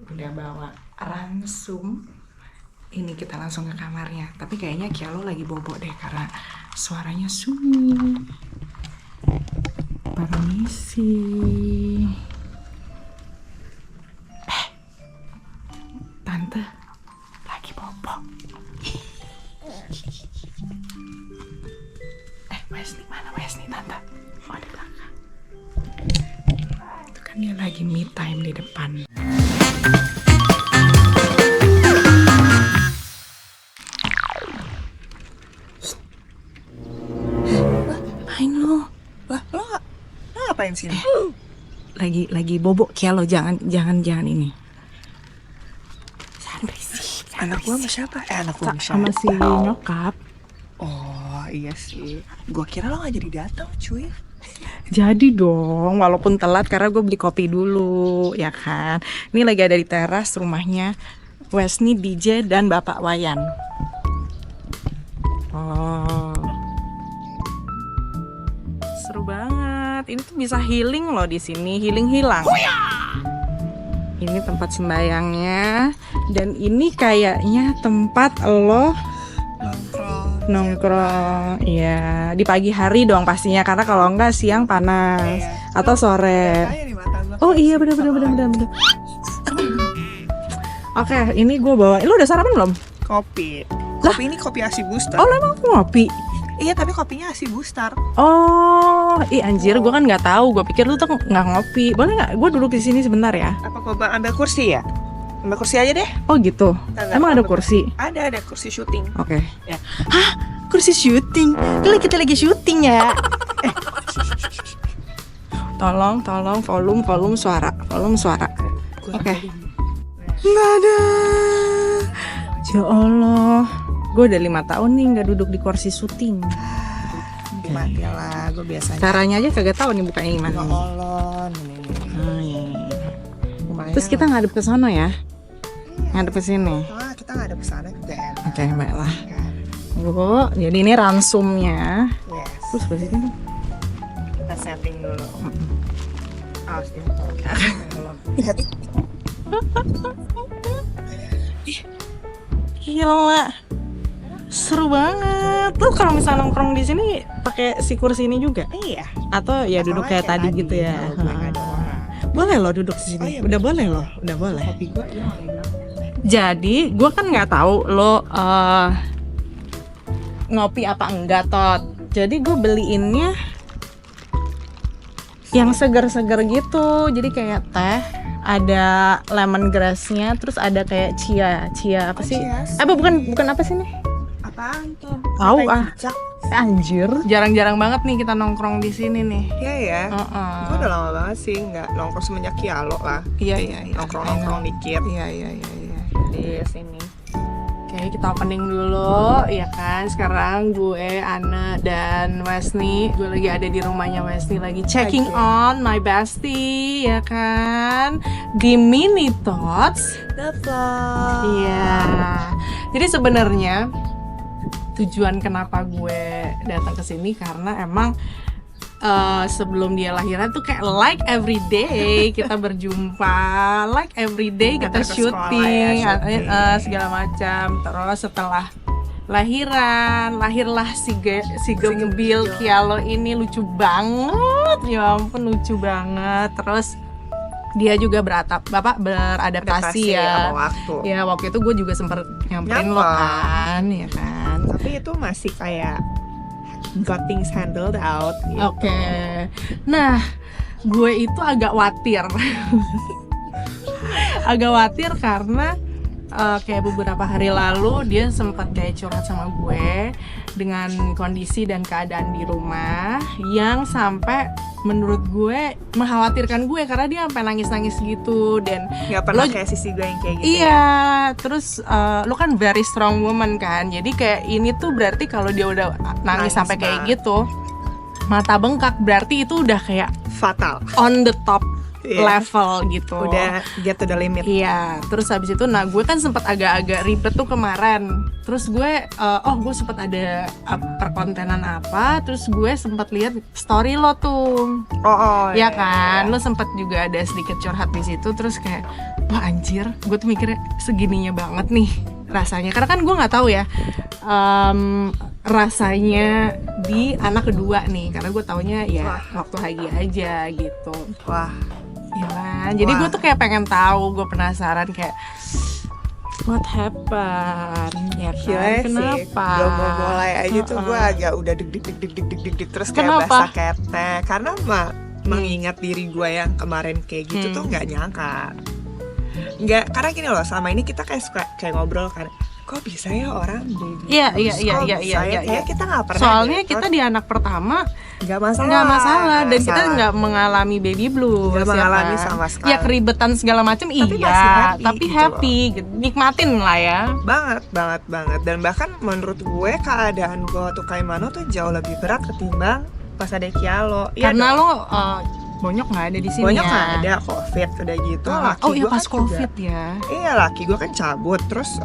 udah bawa ransum. Ini kita langsung ke kamarnya. Tapi kayaknya Kialo lagi bobo deh karena suaranya sunyi. Permisi. Tante lagi bobo. Wesley mana Wesley tante? Oh di belakang. Itu kan dia lagi me time di depan. Main lo. Lah, lo ngapain sini? Lagi bobo Kialo, jangan ini. Anak gua sama siapa? Anak gua Sama si nyokap. Oh iya sih. Gua kira lo gak jadi datang, cuy. Jadi dong, walaupun telat karena gue beli kopi dulu, ya kan. Ini lagi ada di teras rumahnya Wesley, DJ, dan Bapak Wayan. Oh, seru banget. Ini tuh bisa healing loh di sini, healing hilang. Ini tempat sembayangnya, dan ini kayaknya tempat lo nongkrong. Iya, di pagi hari dong pastinya, karena kalau enggak siang panas atau sore. Oh iya, benar. Oke, ini gue bawa. Lu udah sarapan belum? Kopi. Kopi ini kopi ASI Booster. Oh, lu emang ngopi? Iya, tapi kopinya ASI Booster. Oh, ih anjir, gue kan nggak tahu. Gue pikir lu tuh nggak ngopi. Boleh nggak? Gue duduk di sini sebentar ya. Apa kau ambil kursi ya? Ambil kursi aja deh. Oh gitu. Emang ada kursi? Ada kursi syuting. Oke. Ya. Hah? Kursi syuting? Kali kita lagi syuting ya? Tolong volume suara. Oke. Nggak ada. Ya Allah, gue udah 5 tahun nih nggak duduk di kursi syuting. Mati lah, gue biasanya. Caranya aja kagak tahu nih bukanya gimana. Ya Allah, Oh, iya. lumayan. Terus kita ngadep ke sono ya? Ngadep ke sini. Ah, kita nggak ada pesana juga ya. Oke, baiklah. Kan? Bu, jadi ini ransumnya. Yes. Terus sebelah sini. Kita setting dulu. Awas dia. Lihat. Gila. Seru banget. Lu kalau misalnya nongkrong di sini pakai si kursi ini juga? Iya. Atau ya duduk kayak tadi gitu ya? Boleh loh duduk di sini. Oh, iya, Udah boleh loh, udah boleh. Kopi gue ya. Jadi, gue kan nggak tahu lo ngopi apa enggak, Tot. Jadi gue beliinnya yang segar-segar gitu. Jadi kayak teh, ada lemongrassnya, terus ada kayak chia apa sih? Cheers. Bukan apa sih nih? Apaan tuh? Tahu Teh ah. cicak. Anjir, jarang-jarang banget nih kita nongkrong di sini nih. Iya ya. Heeh. Gue udah lama banget sih nggak nongkrong semenjak Kialo lah. Iya. Nongkrong dikit. Iya. Di sini. Oke, kita opening dulu, ya kan. Sekarang gue, Ana, dan Wesley. Gue lagi ada di rumahnya Wesley, lagi checking on my bestie, ya kan. Di Mini Tots. The vlog. Iya. Jadi sebenarnya tujuan kenapa gue datang ke sini karena emang sebelum dia lahiran tuh kayak like every day kita berjumpa, like every day kita Antar ke syuting, sekolah ya, segala macam. Terus setelah lahirlah si Gembil Kialo ini, lucu banget, ya ampun lucu banget. Terus dia juga beradaptasi ya. Sama waktu. Ya waktu itu gue juga sempet nyamperin lo kan, ya kan. Tapi itu masih kayak got things handled out gitu. Oke. Nah, gue itu agak khawatir. Agak khawatir karena kayak beberapa hari lalu dia sempat kayak curhat sama gue dengan kondisi dan keadaan di rumah yang sampai menurut gue mengkhawatirkan gue karena dia sampai nangis-nangis gitu. Dan Nggak pernah kayak sisi gue yang kayak gitu. iya, terus lo kan very strong woman kan. Jadi kayak ini tuh berarti kalau dia udah nangis sampai kayak gitu, mata bengkak, berarti itu udah kayak Fatal. on the top level gitu. Udah get to the limit. Iya, terus habis itu gue kan sempat agak-agak ribet tuh kemarin. Terus gue gue sempat ada perkontenan apa, terus gue sempat lihat story lo tuh. Ya kan, lo sempat juga ada sedikit curhat di situ, terus kayak wah anjir, gue tuh mikirnya segininya banget nih rasanya. Karena kan gue nggak tahu ya rasanya di anak kedua nih, karena gue taunya ya waktu Hagi aja gitu. Wah. Ya kan? Jadi gue tuh kayak pengen tahu, gue penasaran kayak what happened, ya kan? Kenapa? Belum mau mulai aja tuh gue agak udah deg terus kayak Kenapa? basah ketek. Karena mengingat diri gue yang kemarin kayak gitu tuh nggak nyangka. Nggak, karena gini loh, selama ini kita kayak suka kayak ngobrol kan, kok bisa ya orang Iya. Kayak kita nggak pernah. Soalnya kita di anak pertama nggak masalah dan kita nggak mengalami baby blues, nggak mengalami sama sekali. Ya keribetan segala macam iya, tapi happy gitu. Nikmatin lah ya. Banget. Dan bahkan menurut gue keadaan gue waktu Kaimano tuh jauh lebih berat ketimbang pas ada Kialo. Karena lo Bonyok nggak ada di sini. Bonyok nggak ada, COVID udah gitu. Iya pas kan COVID juga, ya. Iya, laki gue kan cabut, terus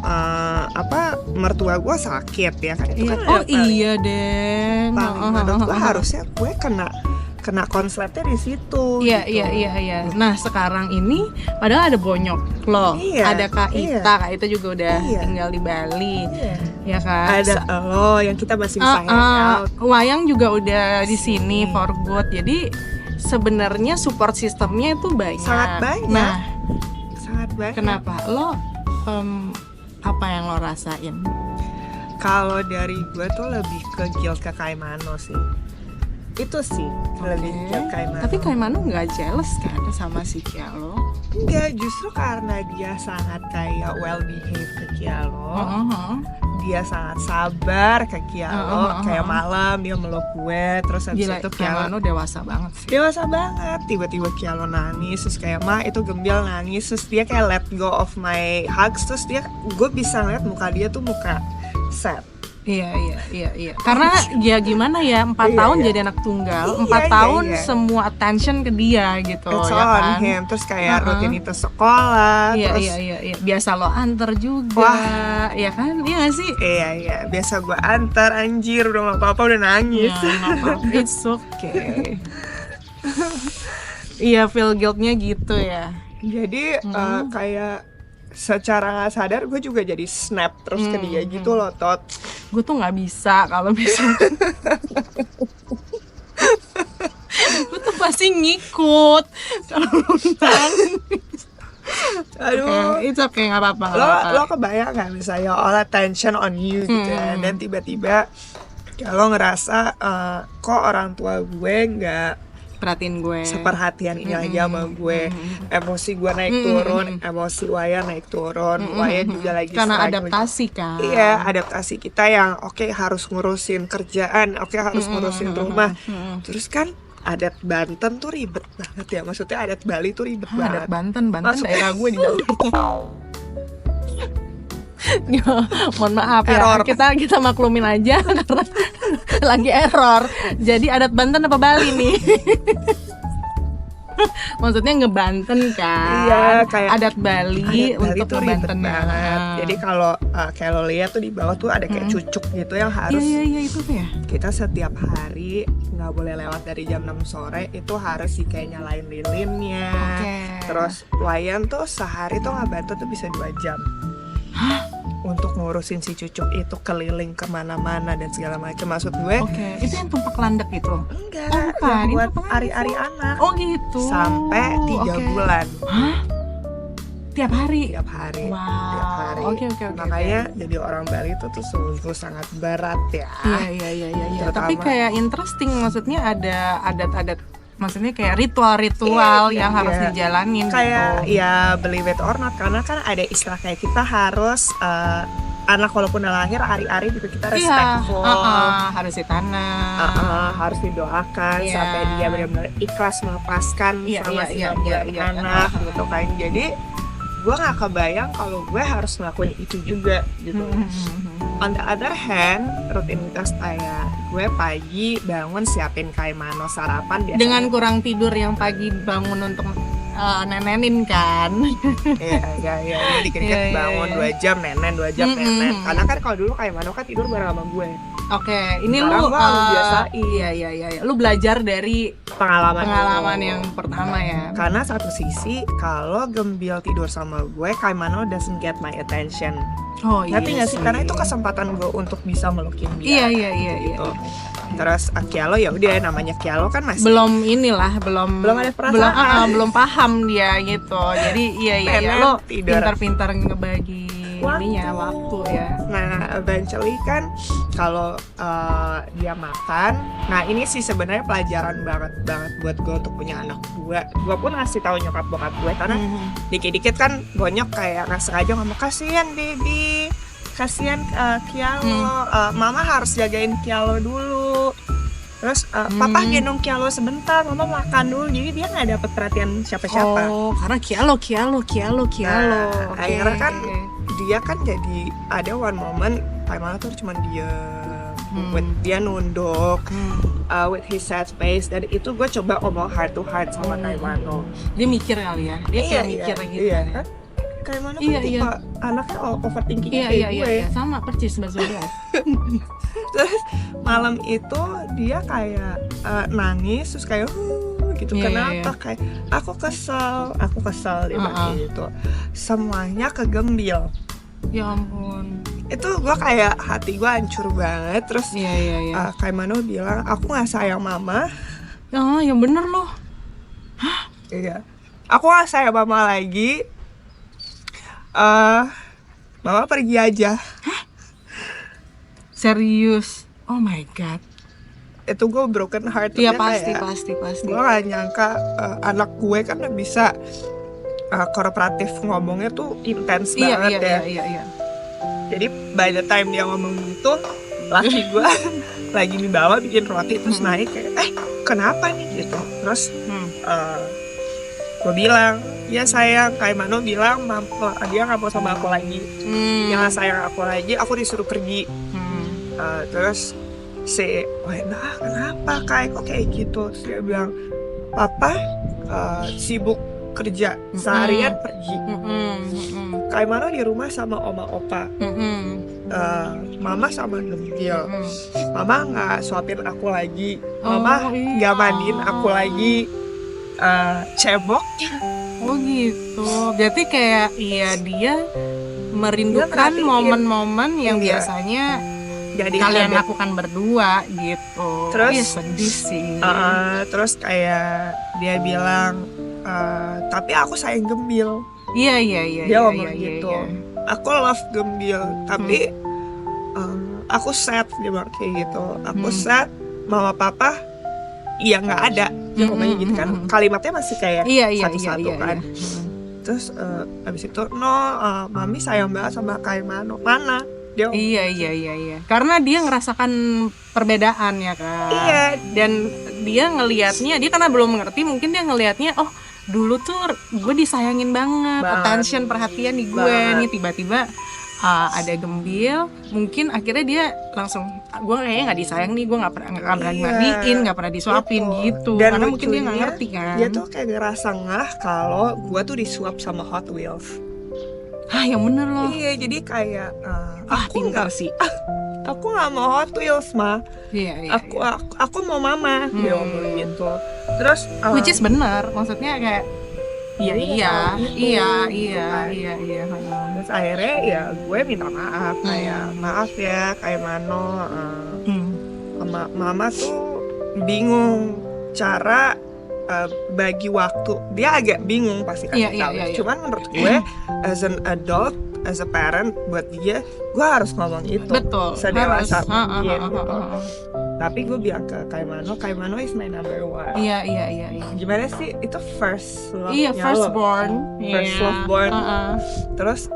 mertua gue sakit ya kan. Itu kan iya deh. Menurut gue harusnya gue kena konsletnya di situ. Iya. Nah sekarang ini padahal ada Bonyok loh, ada Kak Ita, Kak Ita juga udah tinggal di Bali, ya kan. Ada lo yang kita masih bisa hangout. Wayang juga udah di sini for good. Jadi sebenarnya support sistemnya itu banyak. Sangat banyak. Nah, sangat banyak. Kenapa? Lo apa yang lo rasain? Kalau dari gue tuh lebih ke guilt ke Kaimano sih. Itu sih lebih ke Kaimano. Tapi Kaimano nggak jealous kan sama si Kialo? Enggak, justru karena dia sangat kayak well behaved ke Kialo. Dia sangat sabar ke Kialo. Kayak malam dia meluk gue, terus habis itu Kialo dewasa banget sih. Dewasa banget. Tiba-tiba Kialo nangis, terus kayak itu Gembil nangis, terus dia kayak let go of my hugs, terus gue bisa ngeliat muka dia tuh muka sad. Iya. Karena ya gimana ya, 4 tahun jadi anak tunggal, 4 tahun semua attention ke dia gitu. It's ya on kan? him, terus kayak rutinitas sekolah. Iya. Biasa lo antar juga, ya kan? Iya gak sih? Iya. Biasa gue antar, anjir udah gak apa-apa udah nangis. It's okay. Iya, feel guilt-nya gitu ya. Jadi kayak secara nggak sadar gue juga jadi snap terus ke dia gitu loh, Tot. Gue tuh nggak bisa kalau misalnya gue tuh pasti ngikut kalau aduh, it's okay, nggak apa-apa. Lo kebayang nggak misalnya all attention on you gitu ya, dan tiba-tiba kalau ngerasa kok orang tua gue nggak perhatiin gue, seperhatian ini lagi sama gue, emosi gue naik turun, emosi Waya naik turun, Waya juga lagi karena adaptasi kan. Iya, adaptasi kita yang harus ngurusin kerjaan, harus ngurusin rumah, terus kan adat Banten tuh ribet banget ya, maksudnya adat Bali tuh ribet banget. Adat Banten daerah gue di Jakarta. Mohon maaf error. Ya, kita maklumin aja karena lagi error. Jadi adat Banten apa Bali nih? Maksudnya ngebanten kan? Iya, kayak adat Bali untuk tuh ribet ngebanten banget. Jadi kalau lo lihat tuh di bawah tuh ada kayak cucuk gitu yang harus. Iya itu tuh ya. Kita setiap hari nggak boleh lewat dari jam 6 sore, itu harus sih kayak nyalain lilinnya. Terus Wayan tuh sehari tuh ngebantu tuh bisa 2 jam. Untuk ngurusin si cucuk itu keliling kemana-mana dan segala macam. Maksud gue itu yang tumpak landep itu? Enggak, yang buat ari-ari anak. Oh gitu. Sampai 3 bulan. Hah? Tiap hari? Tiap hari. Wow. Tiap hari. Oke. Makanya jadi orang Bali itu tuh sungguh sangat berat ya. Iya. Tapi kayak interesting, maksudnya ada adat-adat, maksudnya kayak ritual-ritual yang harus dijalanin kayak gitu. Ya believe it or not, karena kan ada istilah kayak kita harus anak walaupun udah lahir hari-hari juga kita respectful, harus ditanam, harus didoakan sampai dia benar-benar ikhlas melepaskan sama si anak gitu kan. Jadi gue nggak kebayang kalau gue harus ngelakuin itu juga gitu. On the other hand, rutinitas kayak gue pagi bangun siapin Kaimano sarapan biasanya. Dengan kurang tidur yang pagi bangun untuk nenenin kan. Iya, dikit-dikit Iya, bangun iya. 2 jam nenen, 2 jam nenen. Karena kan kalau dulu kayak Mano kan tidur bareng sama gue. Oke, ini Sekarang lu gua harus biasain. Iya. Lu belajar dari pengalaman yang pertama ya. Karena satu sisi kalau Gembil tidur sama gue, kayak Mano doesn't get my attention. Oh iya. Ngerti nggak sih? Karena itu kesempatan gue untuk bisa melukin dia. Iya. Gitu. Terus Kialo ya udah, namanya Kialo kan masih belum ada perasaan. belum paham dia gitu. Jadi iya Pengen lo tidur. pintar-pintar ngebagi waktu ya. Nah, eventually kan kalau dia makan, nah ini sih sebenarnya pelajaran banget buat gue untuk punya anak gue. Gue pun ngasih tahu nyokap bokap gue karena dikit-dikit kan bonyok kayak nggak sengaja ngomong, kasihan baby, kasihan Kialo, mama harus jagain Kialo dulu. Terus papa gendong Kialo sebentar, mama makan dulu. Jadi dia nggak dapet perhatian siapa-siapa. Oh, karena Kialo. Nah, Oke. akhirnya kan dia kan jadi ada one moment kayak mana tuh cuma dia nunduk with his sad face, dan itu gue coba ngomong heart to heart sama Kaimano. Dia mikir kali ya, dia kayak mikir gitu. Iya Ya. kan? Kaimano Iya, kan tipe anaknya overthinking kayak gue. Iya, sama persis bahasa. Terus malam itu dia kayak nangis terus kayak gitu. Iya, Kenapa? Kayak aku kesel dia bilang gitu. Semuanya ke Gembil. Ya ampun. Itu gue kayak hati gue hancur banget. Terus Iya. Kaimano bilang aku nggak sayang mama. Ya bener loh. Iya, aku nggak sayang mama lagi. Mama pergi aja. Serius. Oh my god. Itu gue broken heart. Iya pasti. Gue gak nyangka anak gue kan bisa kooperatif ngomongnya tuh intens banget ya. Iya. Jadi by the time dia ngomong gitu, laki gue lagi di bawah bikin roti terus naik kayak kenapa nih gitu. Terus gue bilang, ya sayang, Kaimano bilang dia gak mau sama aku lagi. Dia gak sayang aku lagi, aku disuruh pergi. Terus si Wena, kenapa kok kayak gitu? Terus dia bilang, papa sibuk kerja seharian pergi. Kaimano di rumah sama oma opa. Mama sama Gembil. Mama nggak suapin aku lagi. Mama nggak mandiin aku lagi. Cebok. Oh gitu. Berarti kayak dia merindukan momen-momen yang biasanya jadi kalian lakukan berdua gitu. Terus sedih sih. Terus kayak dia bilang, tapi aku sayang Gembil. Iya. Dia ngomong gitu. Aku love Gembil, tapi aku sad, dia bilang kayak gitu. Aku sad, mama papa iya nggak ada. Dia ngomongnya gitu kan. Kalimatnya masih kayak satu-satu kan. Terus abis itu mami sayang banget sama Kaimano. Mana? Dia Iya. Karena dia ngerasakan perbedaan ya kan. Iya. Dan dia ngelihatnya, dia karena belum mengerti, mungkin dia ngelihatnya, oh dulu tuh gue disayangin banget, attention, perhatian di gue nih, tiba-tiba ada Gembil, mungkin akhirnya dia langsung, gue kayaknya nggak disayang nih, gue nggak pernah mandiin, nggak pernah disuapin gitu. Dan karena mungkin dia nggak ngerti kan. Dia tuh kayak ngerasa ngah kalau gue tuh disuap sama Hot Wheels. Yang bener loh. Iya, jadi kayak aku pintar sih. Aku nggak mau Hot Wheels mah. Iya. Aku mau mama. Dia ngomong gitu. Terus which is bener, maksudnya kayak iya. Terus akhirnya ya gue minta maaf, kayak maaf ya Kaimano, mama tuh bingung cara bagi waktu. Dia agak bingung pasti kan. Iya. Cuman menurut gue as an adult, as a parent, buat dia gue harus ngomong itu. Betul. Sedewasa mungkin. Gitu. Tapi gue bilang ke Kaimano is my number one. Iya. Gimana sih itu first love? Iya, firstborn. Firstborn. Terus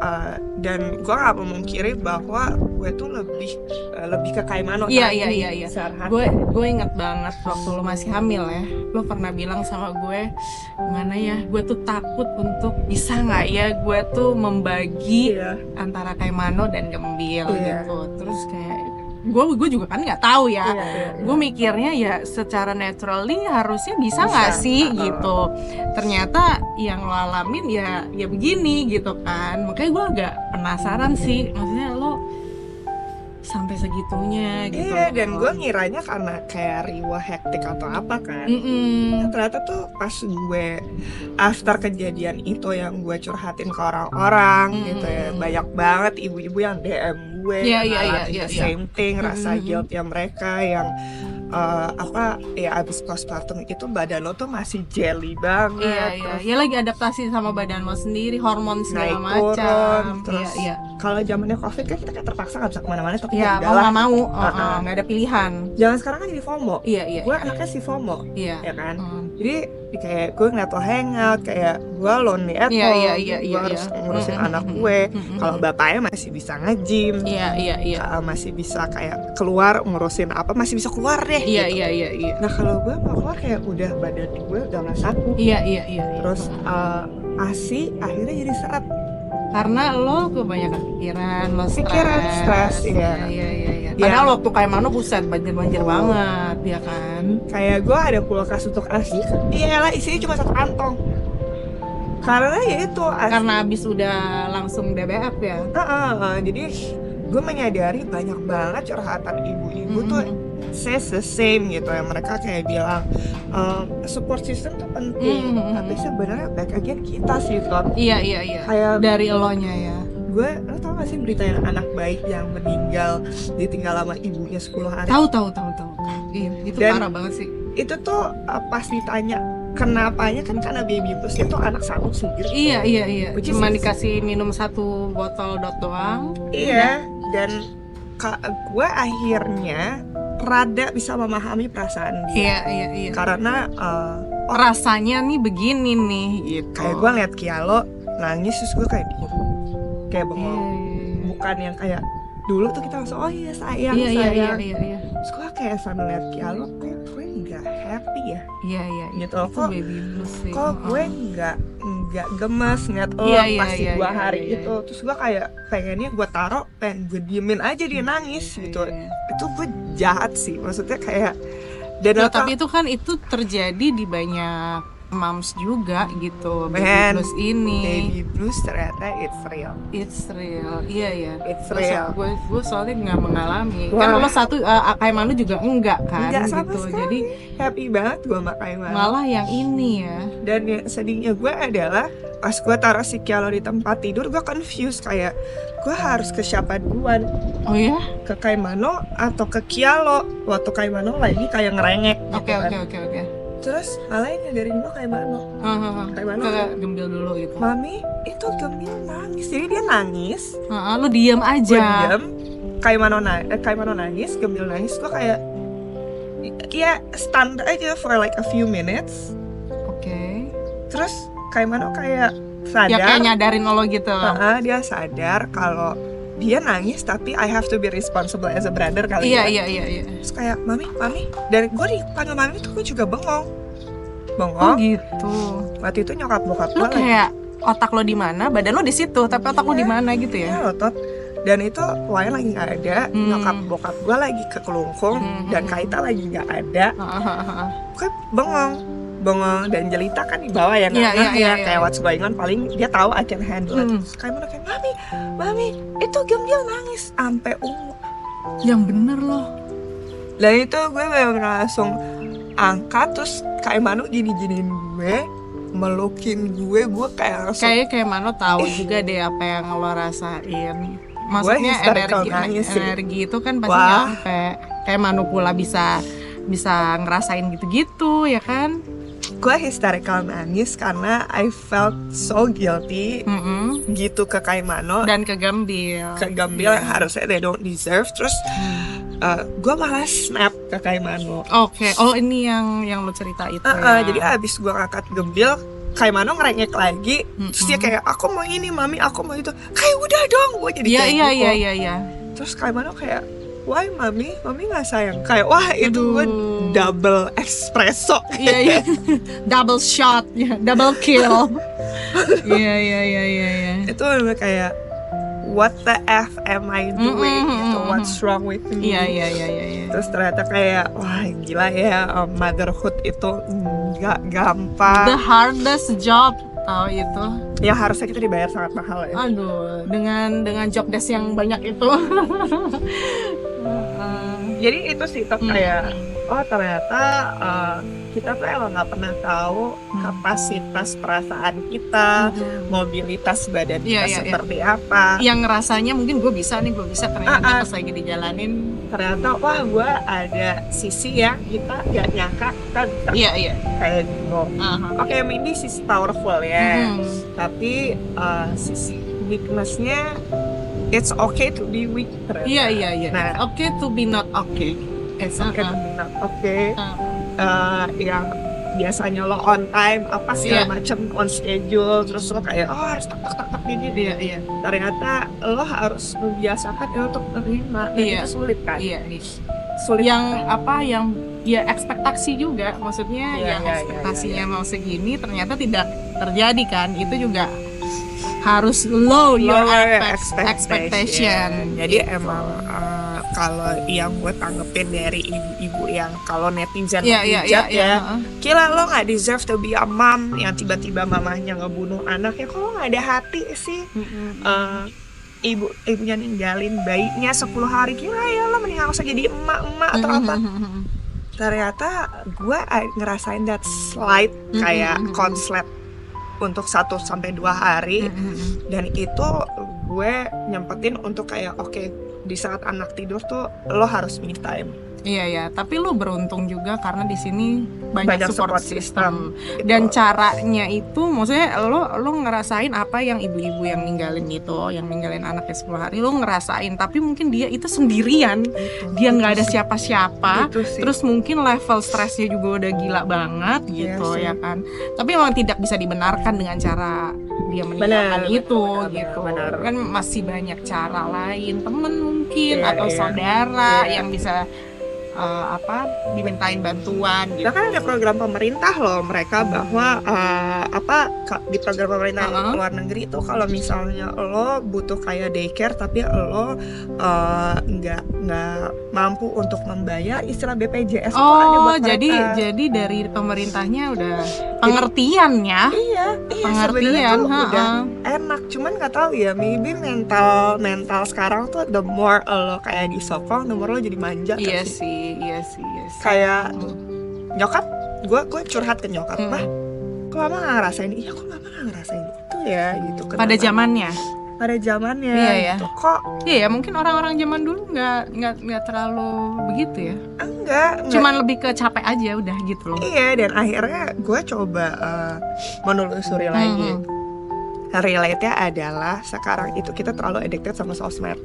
dan gue gak memungkiri bahwa gue tuh lebih ke Kaimano. Iya. Gue ingat banget waktu lo masih hamil ya, lo pernah bilang sama gue, gimana ya, gue tuh takut untuk bisa nggak ya gue tuh membagi antara Kaimano dan Gembil gitu. Terus kayak gue juga kan nggak tahu ya. Iya. Gue mikirnya ya secara naturally harusnya bisa nggak sih gitu. Ternyata yang lo alamin ya begini gitu kan. Makanya gue agak penasaran sih, maksudnya lo sampai segitunya gitu. Iya, dan gue ngiranya karena kayak riwa hektik atau apa kan. Ternyata tuh pas gue after kejadian itu yang gue curhatin ke orang-orang gitu ya, banyak banget ibu-ibu yang DM gue Iya. same thing, rasa guilt-nya mereka yang abis postpartum itu badan lo tuh masih jelly banget. Iya. Ya lagi adaptasi sama badan lo sendiri, hormon segala naik macam. turun, terus Iya. kalau zamannya COVID kan kita kayak terpaksa nggak bisa kemana-mana, tapi Ya ya mau udahlah. nggak mau, nggak ada pilihan. Jangan sekarang kan jadi FOMO. Iya. Gue anaknya si FOMO, Iya. ya kan. Jadi kayak gue ngeliat lo hangout, kayak gue lonely at home. Gue harus ngurusin anak gue. Kalau bapaknya masih bisa nge-gym, Iya. masih bisa kayak keluar ngurusin apa, masih bisa keluar deh. Iya. Nah kalau gue mau keluar kayak udah badan gue udah nggak saku. Iya. Terus ASI akhirnya jadi seret. Karena lo kebanyakan pikiran, lo stres, iya. Padahal waktu kayak mana buset banjir banget, ya kan? Kayak gue ada kulkas untuk ASI, iyalah isinya cuma 1 kantong. Karena ya itu karena abis udah langsung DBF ya. Jadi gue menyadari banyak banget curhatan ibu-ibu tuh says the same gitu ya. Mereka kayak bilang support system tuh penting, tapi sebenarnya back again kita sih Tot. Iya. Kayak dari elonya ya. Lo tau gak sih berita yang anak baik yang meninggal ditinggal sama ibunya 10 hari? Tahu. Itu Dan parah banget sih. Itu tuh pas ditanya kenapanya kan karena baby blues itu anak satu sendiri. Iya. Cuma dikasih minum 1 botol dot doang. Iya. Dan gue akhirnya rada bisa memahami perasaan dia. Iya. Karena rasanya nih begini nih gitu. Kayak gue ngeliat Kialo nangis terus gue kayak kayak bengong. Bukan yang kayak dulu tuh kita langsung oh iya sayang. Iya. Terus gue kayak sambil liat Kialo kayak gue nggak happy ya. Iya. Gitu Itu kok. baby blues sih. Kok gue nggak gemes ngeliat pas 2 hari itu. Terus gue kayak pengennya gue taruh, pengen gue diemin aja dia nangis gitu. Itu gue jahat sih, maksudnya kayak tapi itu kan itu terjadi di banyak moms juga gitu. Baby blues ini. Baby blues ternyata it's real. Iya. It's real. Gue soalnya nggak mengalami. Kan lo satu kayak Manu juga enggak kan sama gitu. sekali. Jadi happy banget gue sama kayak Manu. Malah yang ini ya. Dan yang sedihnya gue adalah pas gue taruh si Kialo di tempat tidur, gue confused kayak gue harus ke siapa duluan. Oh ya? Ke Kaimano atau ke Kialo. Waktu Kaimano lagi kayak ngerengek Oke. Terus malah yang nyadarin gue Kaimano. Kaimano ke Gembil dulu gitu. Mami itu Gembil nangis. Jadi dia nangis. Lu diam aja. Gue diam. Kaimano nangis, Gembil nangis. Gue kayak ya stand aja for like a few minutes. Oke. Terus Kaimano kayak sadar. Ya kayak nyadarin lo gitu. Dia sadar kalau dia nangis tapi I have to be responsible as a brother kali ya. Iya. Terus kayak mami. Dan gue dipanggil mami tuh gue juga bengong. Oh gitu. Waktu itu nyokap bokap gue lo kayak otak lo di mana, badan lo di situ, tapi otak lo di mana gitu ya? Iya otot. Dan itu Wayan lagi nggak ada, nyokap bokap gue lagi ke Kelungkung, dan Kaita lagi nggak ada. Gue bengong dan Jelita kan di bawah ya, kayak what's going on, paling dia tahu I can handle it. Kayak mami itu Gembil nangis sampai ungu. Yang bener loh. Dan itu gue bener-bener langsung angkat, terus kayak Manu gini-giniin gue, melukin gue kayak langsung kayak Manu tahu juga deh apa yang lo rasain. Maksudnya energi itu kan pasti nyampe. Kayak Manu pula bisa ngerasain gitu-gitu ya kan. Gue hysterical nangis karena I felt so guilty gitu ke Kaimano dan ke Gambil yang harusnya they don't deserve. Terus gue malah snap ke Kaimano. Oke. Oh ini yang lo cerita itu ya. Jadi abis gue ngangkat Gembil, Kaimano ngerengek lagi. Terus dia kayak aku mau ini mami, aku mau itu. Kayak udah dong, gue jadi kayak gitu. Iya. Terus Kaimano kayak why mami nggak sayang. Kayak wah itu gue double espresso. Iya. Double shot ya, double kill. Iya. Itu bener kayak what the F am I doing gitu, what's wrong with me. Iya. Terus ternyata kayak wah gila ya, motherhood itu nggak gampang. The hardest job tahu itu. Yang harusnya kita dibayar sangat mahal ya. Aduh, dengan job desk yang banyak itu. Jadi itu sih tuh kayak oh ternyata kita tuh emang nggak pernah tahu kapasitas perasaan kita, mobilitas badan kita seperti apa. Yang rasanya mungkin gue bisa ternyata pas lagi dijalanin ternyata wah gue ada sisi yang kita nggak nyangka kita bisa kayak gitu. Oke, maybe sisi powerful ya, tapi sisi weaknessnya it's okay to be weak ternyata. Iya. Nah, Okay to be not okay. It's okay to be not okay. Yang biasanya lo on time apa segala macam on schedule, terus lo kayak harus tak gini. Iya. Ternyata lo harus membiasakan untuk menerima. Itu sulit kan? Iya. Sulit. Yang ekspektasi juga, maksudnya yang ekspektasinya mau segini ternyata tidak terjadi kan, itu juga harus lower your expectation. Jadi emang kalau yang gue tanggepin dari ibu-ibu yang kalau netizen hujat kira lo nggak deserve to be a mom, yang tiba-tiba mamahnya ngebunuh anaknya, kok lo nggak ada hati sih? Ibunya ninggalin bayinya 10 hari, kira ya lo mending gak usah jadi emak atau apa. Ternyata gue ngerasain that slight kayak konslet untuk 1-2 hari, dan itu gue nyempetin untuk kayak oke, di saat anak tidur tuh lo harus me time. Iya, tapi lo beruntung juga karena di sini banyak support system. Gitu. Dan caranya itu, maksudnya lo ngerasain apa yang ibu-ibu yang ninggalin anaknya 10 hari lo ngerasain, tapi mungkin dia itu sendirian, dia nggak ada siapa-siapa, terus mungkin level stresnya juga udah gila banget gitu ya kan. Tapi memang tidak bisa dibenarkan dengan cara dia meninggalkan benar. Kan masih banyak cara lain, temen mungkin atau saudara yang bisa dimintain bantuan gitu. Bahkan ada program pemerintah loh mereka bahwa di program pemerintah luar negeri itu kalau misalnya lo butuh kayak daycare tapi lo nggak mampu untuk membayar istilah BPJS itu ada buat mereka. Jadi dari pemerintahnya udah pengertiannya. Iya, pengertian udah enak, cuman nggak tahu ya, maybe mental sekarang tuh the more lo kayak disokong, the more lo jadi manja. Iya sih. Kayak nyokap, gue curhat ke nyokap, mah kok mama nggak ngerasain? Iya, kok mama nggak ngerasain itu ya gitu. Kenapa? Pada zamannya gitu. Kok iya, mungkin orang-orang zaman dulu nggak terlalu begitu ya. Enggak. Cuman lebih ke capek aja udah gitu loh. Iya, dan akhirnya gue coba menelusuri lagi. Relate-nya adalah sekarang itu kita terlalu addicted sama sosmed.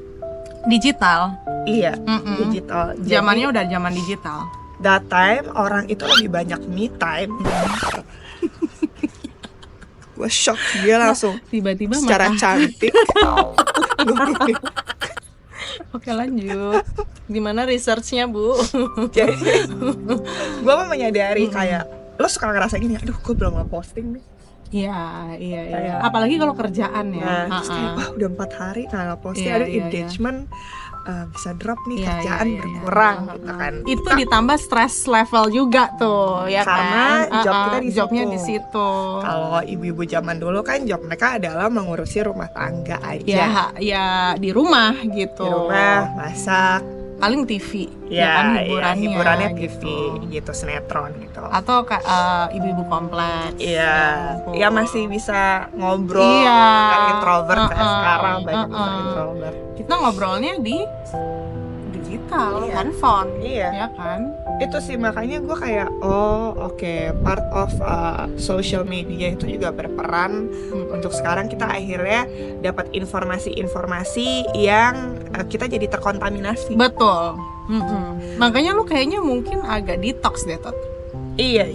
Digital. Iya, digital. Zamannya udah zaman digital. That time orang itu lebih banyak me time. Gue shock, dia langsung tiba-tiba secara cantik. Oke, lanjut. Gimana researchnya, Bu? Jadi gue menyadari kayak lo suka ngerasa gini, aduh gue belum nge-posting nih. Iya. Apalagi kalau kerjaan ya. Terus kayak wah udah 4 hari nggak nge-posting, ada engagement. Bisa drop nih, kerjaan berkurang gitu kan. Itu ditambah stress level juga tuh ya karena kan. Job kita jobnya di situ. Kalau ibu-ibu zaman dulu kan job mereka adalah mengurusi rumah tangga aja. Ya di rumah gitu. Di rumah masak, paling TV ya kan, hiburannya TV gitu, sinetron gitu. Atau ibu-ibu kompleks. Iya, ya masih bisa ngobrol. Kan introvert sekarang banyak introvert. Kita ngobrolnya di digital, handphone, ya kan? Itu sih makanya gue kayak part of social media itu juga berperan untuk sekarang kita akhirnya dapat informasi-informasi yang kita jadi terkontaminasi. Betul. Makanya lu kayaknya mungkin agak detox deh, Tot. Iya.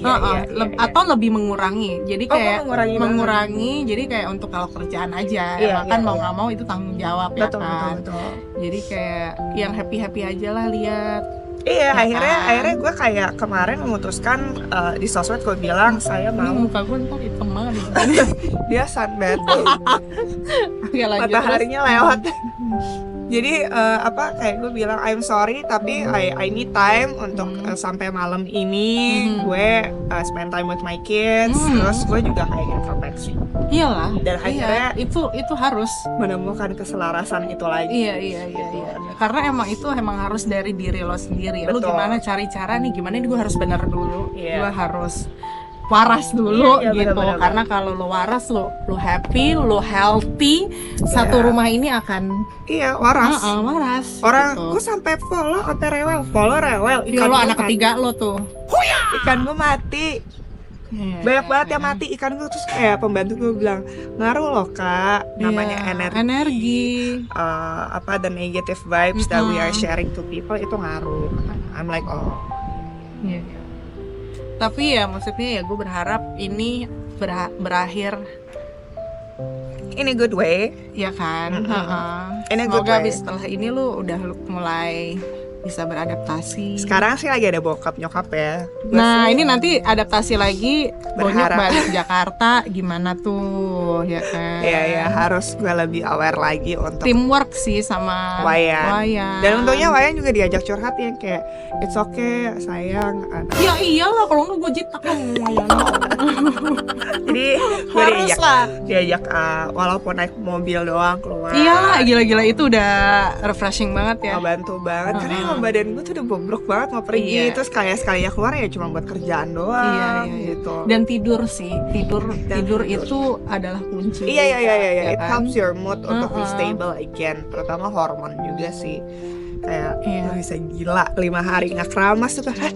Atau lebih mengurangi. Jadi kayak mengurangi. Jadi kayak untuk kalau kerjaan aja. Kan mau nggak mau itu tanggung jawab ya kan. Betul. Jadi kayak yang happy aja lah lihat Iya, Ya akhirnya kan? gue kayak kemarin memutuskan di sosmed gue bilang saya Ini mau muka gue ntar hitam banget di sini. dia sunbath. Oke, lanjut terus. Mataharinya lewat. Jadi apa kayak gue bilang I'm sorry tapi I need time untuk sampai malam ini gue spend time with my kids, terus gue juga kayak introspeksi Iyalah. dan akhirnya itu harus. menemukan keselarasan itu lagi. Iya. Karena emang harus dari diri lo sendiri. Lo Betul. gimana cari cara nih? Gimana nih gue harus benar dulu. Iya. Gue harus waras dulu Iya, gitu. benar-benar. Karena kalau lo waras, lo happy, lo healthy, satu rumah ini akan Iya, waras. waras. Orang gitu. gue sampai follow rewel Iya, lo gua anak mati. ketiga lo tuh. Ikan gue mati. Iya, Banyak banget iya. yang mati ikan gue, terus kayak pembantu gue bilang ngaruh loh kak, namanya Iya, energi. Apa the negative vibes that we are sharing to people itu ngaruh. I'm like oh Iya. Tapi ya maksudnya ya gue berharap ini berakhir in a good way. ya kan. In a good Semoga way. abis setelah ini lu udah mulai bisa beradaptasi. Sekarang sih lagi ada bokap nyokap ya. Gua Nah sih ini nanti adaptasi lagi, Bonyok berharap. balik Jakarta gimana tuh ya kan. Iya harus gue lebih aware lagi untuk Teamwork sih sama Wayan. Dan untungnya Wayan juga diajak curhat yang kayak it's okay sayang. Ya iyalah kalau nggak gue jitak Wayan. Jadi gue Harus lah. diajak walaupun naik mobil doang keluar. Iyalah gila-gila itu udah refreshing banget ya. Ngebantu banget karena emang badan gue tuh udah bobrok banget mau pergi. Iya. Terus sekalinya keluar ya cuma buat kerjaan doang Iya. gitu. Dan tidur sih, tidur tidur. itu adalah kunci. Iya. Ya It kan? helps your mood untuk be stable again. Terutama hormon juga sih. Kayak Iya. lo bisa gila 5 hari nggak keramas tuh kan. Hah?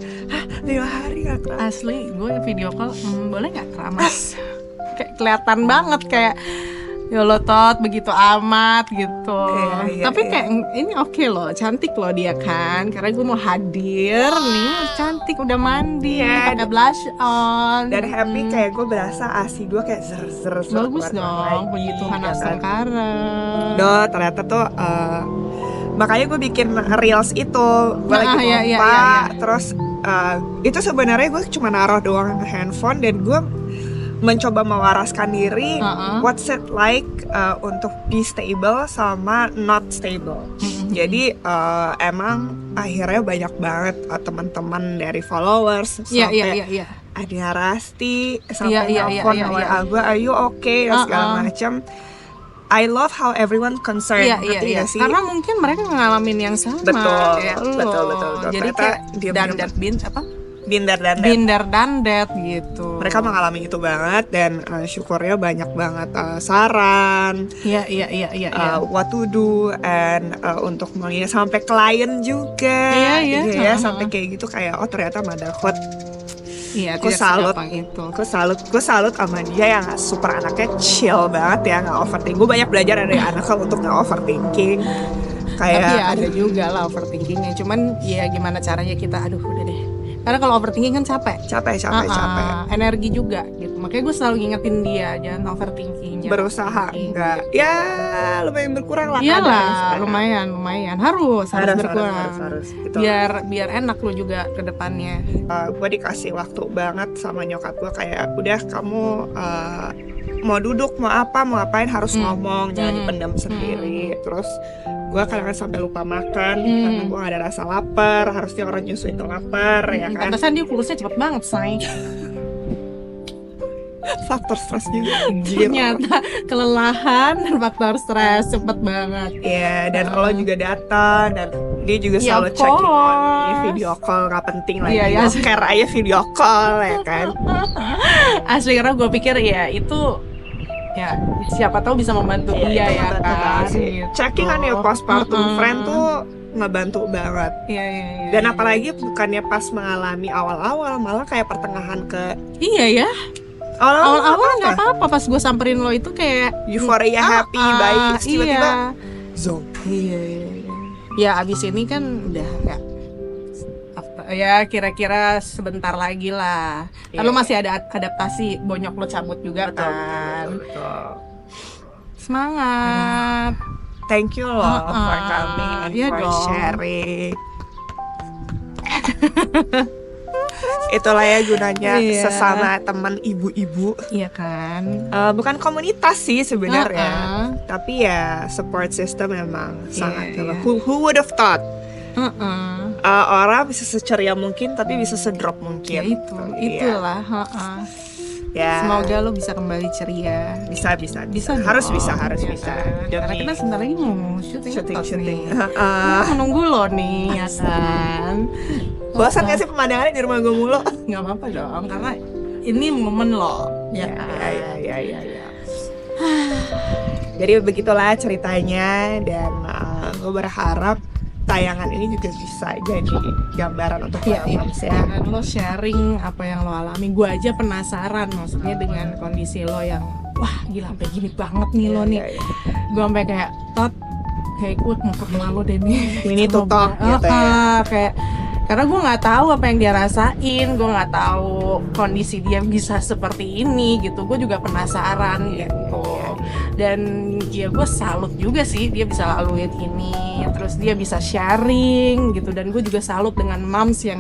5 hari nggak keramas. Asli, gue video call, boleh nggak keramas? Kayak kelihatan banget kayak ya lo tot begitu amat gitu. Iya, Tapi iya. kayak ini oke loh, cantik loh dia kan. Karena gue mau hadir nih, cantik udah mandi, Iya. pakai blush on. Dan happy kayak gue berasa ASI gue kayak zer bagus dong, puji Tuhan Sekarang. Ternyata tuh makanya gue bikin reels itu gue lagi iya, pompa iya. terus itu sebenarnya gue cuma naruh doang handphone dan gue mencoba mewaraskan diri what's it like untuk be stable sama not stable. Jadi emang akhirnya banyak banget teman-teman dari followers sampai Iya. ada Rasti sampai Iya, nelfon iya. WA gue are you okay dan segala macam. I love how everyone concerned. Ngerti Iya. gak sih? Karena mungkin mereka ngalamin yang sama Betul, kayak lo. betul. Jadi Ternyata kayak dia dandat Binder dan binder dandet gitu. mereka mengalami itu banget dan syukurnya banyak banget saran, Iya. what to do and untuk melihat sampai klien juga. Iya. Sampai kayak gitu kayak oh ternyata motherhood. Iya, Gue tidak salut. segampang itu. Gue salut sama dia yang super anaknya chill banget ya, nggak overthinking. Gue banyak belajar dari anaknya untuk nggak overthinking. Kayak Tapi ya ada juga lah overthinkingnya. Cuman ya gimana caranya kita, aduh udah deh. Karena kalau overthinking kan capek. capek. Energi juga gitu. Makanya gue selalu ngingetin dia jangan overthinking. Berusaha enggak. Ya lumayan berkurang lah. Iyalah, lumayan. Harus berkurang. Harus. Gitu. Biar enak lo juga ke depannya. Gue dikasih waktu banget sama nyokap gue kayak udah kamu mau duduk mau ngapain harus ngomong, jangan dipendam sendiri. Terus gue kadang-kadang sampai lupa makan karena gue gak ada rasa lapar, harusnya orang nyusuin tuh lapar ya kan. Pantesan dia kursnya cepet banget say. Faktor stres juga anjir. Ternyata kelelahan dan faktor stres cepet banget. Iya, dan lo juga datang dan dia juga Ya, selalu of checking on course. ini video call gak penting lagi. Iya, Lo care aja video call ya kan. Asli karena gue pikir ya itu ya siapa tahu bisa membantu dia itu ya ngebantu kan. banget sih. Gitu. Checking on your postpartum friend tuh ngebantu banget. Iya. Dan apalagi bukannya pas mengalami awal-awal, malah kayak pertengahan ke Iya ya. Awal-awal nggak apa-apa pas gue samperin lo itu kayak euforia happy, baik, terus tiba-tiba iya. zong. Iya. Ya abis ini kan udah ya kira-kira sebentar lagi lah. Lalu masih ada adaptasi, Bonyok lo cabut juga kan. Betul. Semangat. Thank you loh for coming and Iya for dong. sharing. Itulah ya gunanya Iya. sesama teman ibu-ibu. Iya kan. Bukan komunitas sih sebenarnya, Uh-uh. tapi ya support system memang sangat. iya. Who would have thought? Uh-uh. Orang bisa seceria mungkin, tapi bisa sedrop mungkin. Ya itu, Iya. itulah. Uh-uh. Ya. Semoga lo bisa kembali ceria. Bisa. Harus dong, bisa. ya kan? Karena kita sebentar lagi mau syuting nih. Heeh. Kita menunggu lo nih, ya kan. Bosan gak sih pemandangannya di rumah gue mulu? Nggak apa-apa dong, karena ini momen lo, ya kan. Ya. Jadi begitulah ceritanya, dan gue berharap tayangan ini juga bisa jadi gambaran untuk Iya, para moms ya. Dan lo sharing apa yang lo alami. Gue aja penasaran, maksudnya dengan kondisi lo yang wah gila sampai gini banget nih lo nih. Iya. Gue sampai kayak kayak gue mau kenal lo deh nih. Ini tuh talk gitu ya. Kayak karena gue nggak tahu apa yang dia rasain, gue nggak tahu kondisi dia bisa seperti ini gitu. Gue juga penasaran gitu. Dan ya gue salut juga sih dia bisa laluin ini, terus dia bisa sharing gitu. Dan gue juga salut dengan moms yang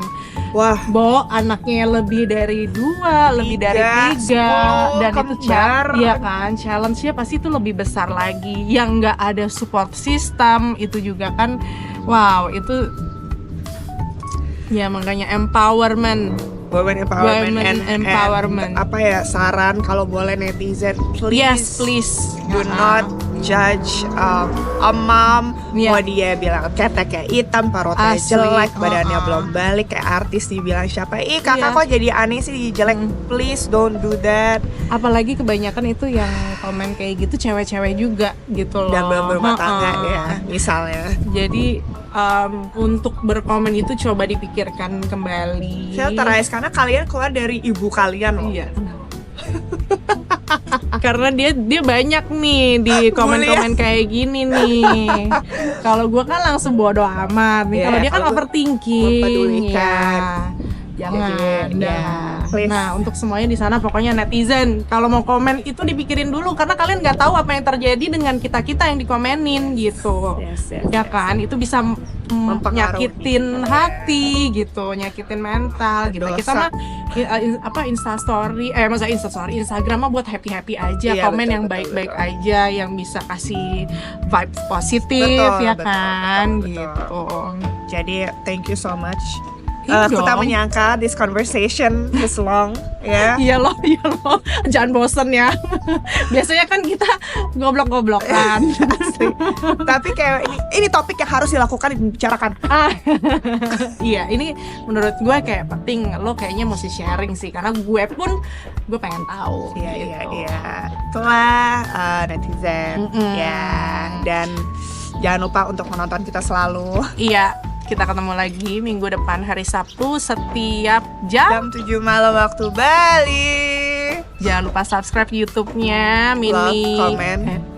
Wah, bawa anaknya lebih dari 2, lebih dari 3, 10, dan itu kembar. ya kan, challenge-nya pasti itu lebih besar lagi. Yang nggak ada support system itu juga kan, wow itu ya makanya empowerment. women Women and empowerment. apa ya, saran kalau boleh netizen, Yes, please. do not judge a mom. Iya. Mau dia bilang keteknya hitam, parotnya Asli, jelek, badannya uh-uh. belum balik, kayak artis dibilang siapa, kakak Iya. kok jadi aneh sih jelek. Please don't do that. Apalagi kebanyakan itu yang komen kayak gitu cewek-cewek juga gitu loh. Dan belum berumah tangga Uh-uh. ya misalnya. Jadi untuk berkomen itu coba dipikirkan kembali. Filterize karena kalian keluar dari ibu kalian loh. Iya. Karena dia banyak nih di komen-komen kayak gini nih. Kalau gue kan langsung bodo amat nih. Iya, Kalau dia kan kalau gua overthinking. mempedulikan. Ya. Jangan. Jadi, dah. ya, please. Nah, untuk semuanya di sana pokoknya netizen, kalau mau komen itu dipikirin dulu karena kalian nggak tahu apa yang terjadi dengan kita yang dikomenin gitu. Yes. Ya kan, itu bisa Mempengaruhi. nyakitin hati gitu, nyakitin mental gitu. Dosa. Kita mah Instagram mah buat happy aja, Iya, komen betul, yang betul, baik-baik betul. aja, yang bisa kasih vibes positif, Betul, ya betul, kan, betul. gitu. Jadi thank you so much. Iya Aku tak dong. menyangka this conversation this long ya. Iya loh, jangan bosen ya. Biasanya kan kita goblok-goblokan. Tapi kayak ini topik yang harus dilakukan, dibicarakan. Iya, ini menurut gue kayak penting. Lo kayaknya mesti sharing sih, karena gue pun gue pengen tahu. Iya. gitu. Itulah netizen Mm-mm. ya. Dan jangan lupa untuk menonton kita selalu Iya, kita ketemu lagi minggu depan hari Sabtu setiap jam. jam 7 malam waktu Bali. Jangan lupa subscribe YouTube-nya Mini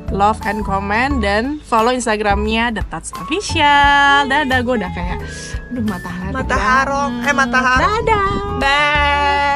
Love and Comment, dan follow Instagram-nya The Tats Official. Dadah, gue udah kayak aduh matahari. Mata harum. Dadah. Bye.